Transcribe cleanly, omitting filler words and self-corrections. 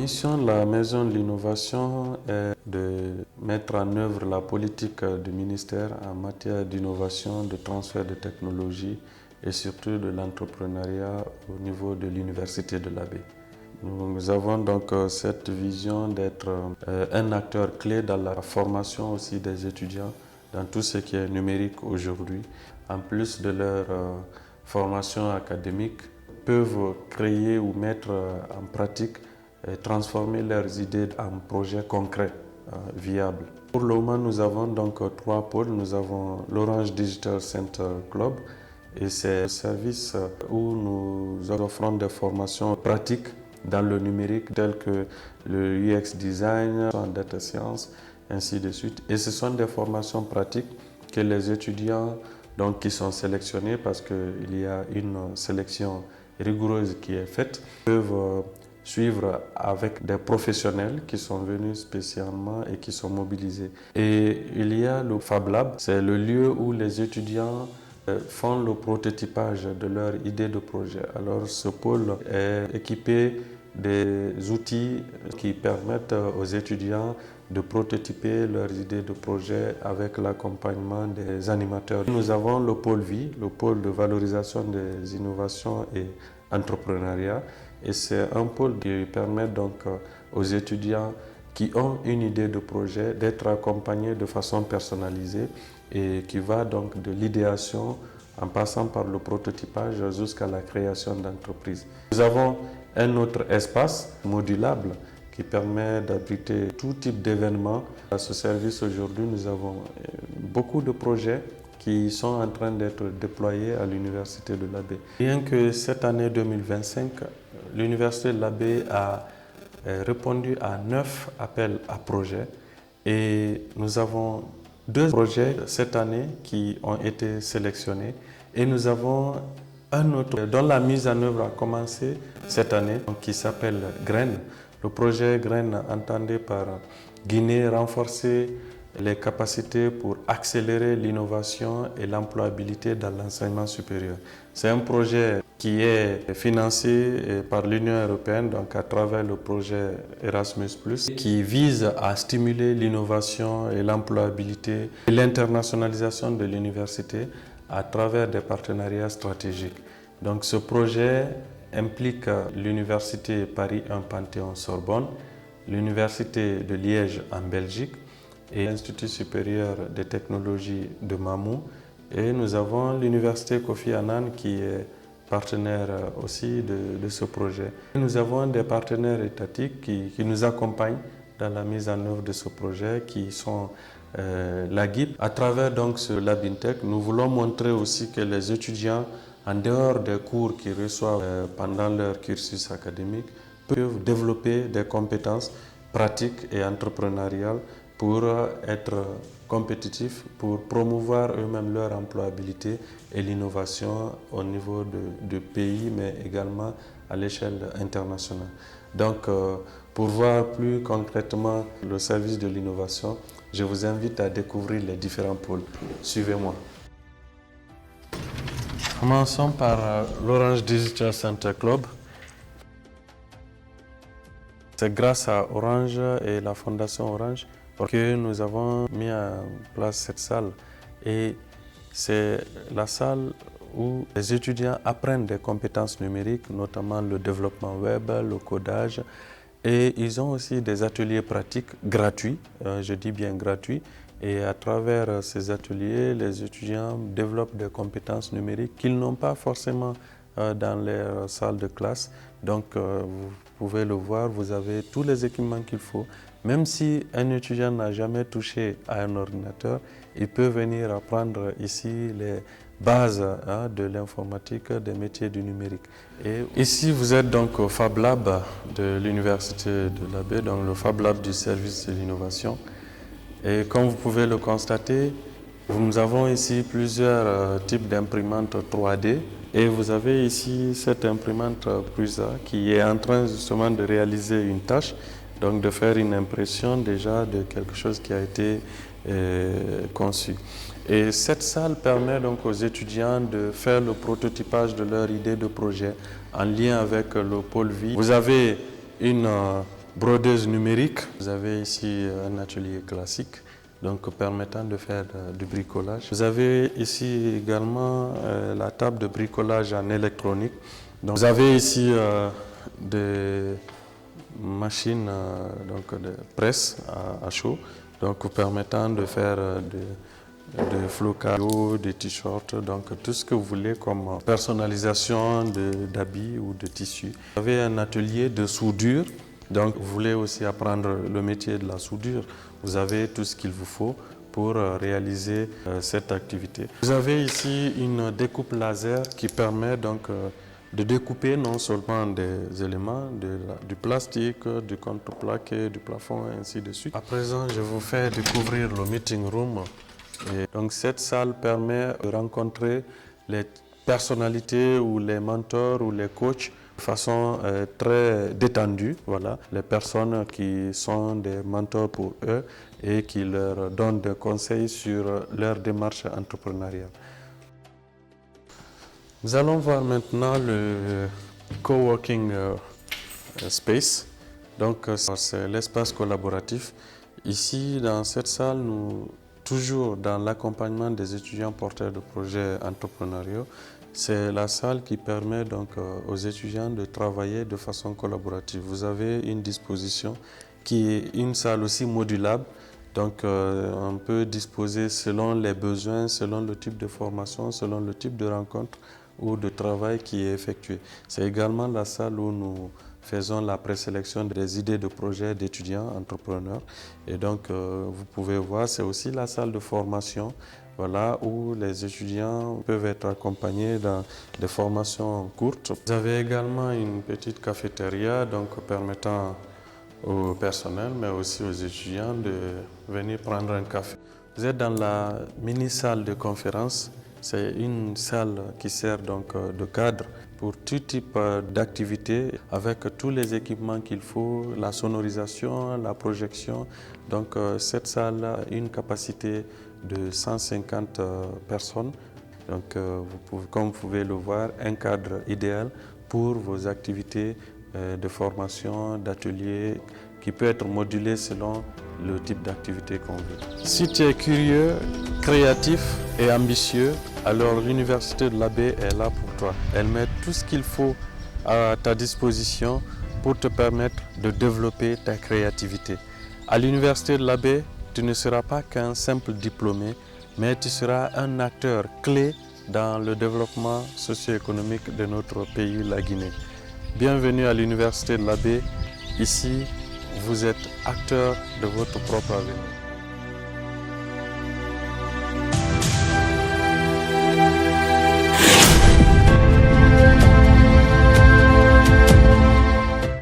mission de la Maison de l'Innovation est de mettre en œuvre la politique du ministère en matière d'innovation, de transfert de technologie et surtout de l'entrepreneuriat au niveau de l'Université de l'Abbé. Nous avons donc cette vision d'être un acteur clé dans la formation aussi des étudiants dans tout ce qui est numérique aujourd'hui. En plus de leur formation académique, peuvent créer ou mettre en pratique et transformer leurs idées en projets concrets, viables. Pour le moment, nous avons donc 3 pôles. Nous avons l'Orange Digital Center Club et c'est un service où nous offrons des formations pratiques dans le numérique telles que le UX design, en data science, ainsi de suite. Et ce sont des formations pratiques que les étudiants donc, qui sont sélectionnés parce qu'il y a une sélection rigoureuse qui est faite, peuvent suivre avec des professionnels qui sont venus spécialement et qui sont mobilisés. Et il y a le Fab Lab, c'est le lieu où les étudiants font le prototypage de leur idée de projet. Alors ce pôle est équipé des outils qui permettent aux étudiants de prototyper leurs idées de projet avec l'accompagnement des animateurs. Nous avons le pôle vie, le pôle de valorisation des innovations et entrepreneuriat. Et c'est un pôle qui permet donc aux étudiants qui ont une idée de projet d'être accompagnés de façon personnalisée et qui va donc de l'idéation en passant par le prototypage jusqu'à la création d'entreprises. Nous avons un autre espace modulable qui permet d'abriter tout type d'événements. À ce service aujourd'hui, nous avons beaucoup de projets qui sont en train d'être déployés à l'Université de l'Abbé. Rien que cette année 2025, l'Université de l'Abbé a répondu à 9 appels à projets et nous avons 2 projets cette année qui ont été sélectionnés et nous avons un autre dont la mise en œuvre a commencé cette année qui s'appelle Graines. Le projet Graines entendait par Guinée renforcer les capacités pour accélérer l'innovation et l'employabilité dans l'enseignement supérieur. C'est un projet qui est financé par l'Union européenne, donc à travers le projet Erasmus+, qui vise à stimuler l'innovation et l'employabilité et l'internationalisation de l'université à travers des partenariats stratégiques. Donc ce projet implique l'Université Paris 1 Panthéon-Sorbonne, l'Université de Liège en Belgique, et l'Institut supérieur des technologies de Mamou. Et nous avons l'Université Kofi Annan qui est partenaire aussi de ce projet. Nous avons des partenaires étatiques qui nous accompagnent dans la mise en œuvre de ce projet, qui sont la GIP. À travers donc ce LabIntech, nous voulons montrer aussi que les étudiants, en dehors des cours qu'ils reçoivent pendant leur cursus académique, peuvent développer des compétences pratiques et entrepreneuriales pour être compétitifs, pour promouvoir eux-mêmes leur employabilité et l'innovation au niveau du pays, mais également à l'échelle internationale. Donc, pour voir plus concrètement le service de l'innovation, je vous invite à découvrir les différents pôles. Suivez-moi. Commençons par l'Orange Digital Center Club. C'est grâce à Orange et la Fondation Orange que nous avons mis en place cette salle. Et c'est la salle où les étudiants apprennent des compétences numériques, notamment le développement web, le codage. Et ils ont aussi des ateliers pratiques gratuits, je dis bien gratuits. Et à travers ces ateliers, les étudiants développent des compétences numériques qu'ils n'ont pas forcément dans les salles de classe. Donc, vous pouvez le voir, vous avez tous les équipements qu'il faut. Même si un étudiant n'a jamais touché à un ordinateur, il peut venir apprendre ici les bases de l'informatique, des métiers du numérique. Et ici, vous êtes donc au Fab Lab de l'Université de l'Abbé, donc le Fab Lab du service de l'innovation. Et comme vous pouvez le constater, nous avons ici plusieurs types d'imprimantes 3D. Et vous avez ici cette imprimante Prusa qui est en train justement de réaliser une tâche, donc de faire une impression déjà de quelque chose qui a été conçu. Et cette salle permet donc aux étudiants de faire le prototypage de leur idée de projet en lien avec le pôle vie. Vous avez une brodeuse numérique. Vous avez ici un atelier classique, donc permettant de faire du bricolage. Vous avez ici également la table de bricolage en électronique. Donc, vous avez ici des machines de presse à chaud, donc permettant de faire de flocage, des t-shirts, donc tout ce que vous voulez comme personnalisation d'habits ou de tissus. Vous avez un atelier de soudure, donc vous voulez aussi apprendre le métier de la soudure. Vous avez tout ce qu'il vous faut pour réaliser cette activité. Vous avez ici une découpe laser qui permet donc de découper non seulement des éléments, du plastique, du contreplaqué, du plafond et ainsi de suite. À présent, je vous fais découvrir le meeting room. Et donc cette salle permet de rencontrer les personnalités ou les mentors ou les coachs de façon très détendue. Voilà, les personnes qui sont des mentors pour eux et qui leur donnent des conseils sur leur démarche entrepreneuriale. Nous allons voir maintenant le coworking space. Donc c'est l'espace collaboratif. Ici, dans cette salle, nous toujours dans l'accompagnement des étudiants porteurs de projets entrepreneuriaux, c'est la salle qui permet donc aux étudiants de travailler de façon collaborative. Vous avez une disposition qui est une salle aussi modulable, donc on peut disposer selon les besoins, selon le type de formation, selon le type de rencontre ou de travail qui est effectué. C'est également la salle où nous faisons la présélection des idées de projets d'étudiants entrepreneurs. Et donc, vous pouvez voir, c'est aussi la salle de formation, voilà, où les étudiants peuvent être accompagnés dans des formations courtes. Vous avez également une petite cafétéria, donc permettant au personnel, mais aussi aux étudiants de venir prendre un café. Vous êtes dans la mini-salle de conférence. C'est une salle qui sert donc de cadre pour tout type d'activité avec tous les équipements qu'il faut, la sonorisation, la projection. Donc cette salle a une capacité de 150 personnes. Donc comme vous pouvez le voir, un cadre idéal pour vos activités de formation, d'atelier qui peut être modulé selon le type d'activité qu'on veut. Si tu es curieux, créatif et ambitieux, alors l'Université de l'Abbé est là pour toi. Elle met tout ce qu'il faut à ta disposition pour te permettre de développer ta créativité. À l'Université de l'Abbé, tu ne seras pas qu'un simple diplômé, mais tu seras un acteur clé dans le développement socio-économique de notre pays, la Guinée. Bienvenue à l'Université de l'Abbé. Ici, vous êtes acteur de votre propre avenir.